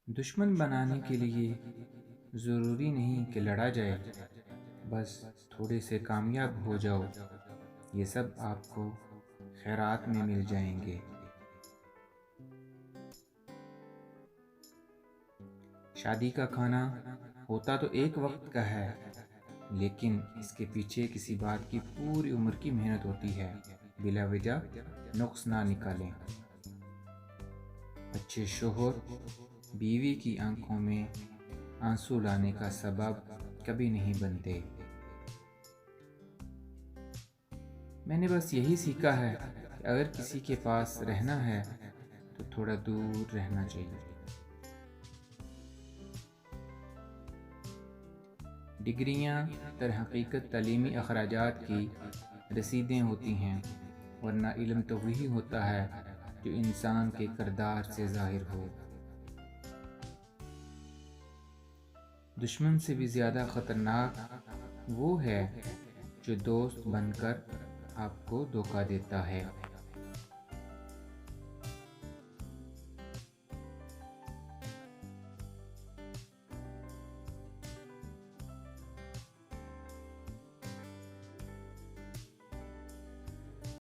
दुश्मन बनाने के लिए ज़रूरी नहीं कि लड़ा जाए, बस थोड़े से कामयाब हो जाओ। ये सब आपको खैरात में मिल जाएंगे। शादी का खाना होता तो एक वक्त का है, लेकिन इसके पीछे किसी बात की पूरी उम्र की मेहनत होती है। बिला वजह नुक्स ना निकालें। अच्छे शोहर बीवी की आंखों में आंसू लाने का सबब कभी नहीं बनते। मैंने बस यही सीखा है कि अगर किसी के पास रहना है तो थोड़ा दूर रहना चाहिए। डिग्रियां दर हकीकत तालीमी अखराजात की रसीदें होती हैं, वरना इल्म तो वही होता है जो इंसान के किरदार से ज़ाहिर हो। दुश्मन से भी ज़्यादा ख़तरनाक वो है जो दोस्त बनकर आपको धोखा देता है।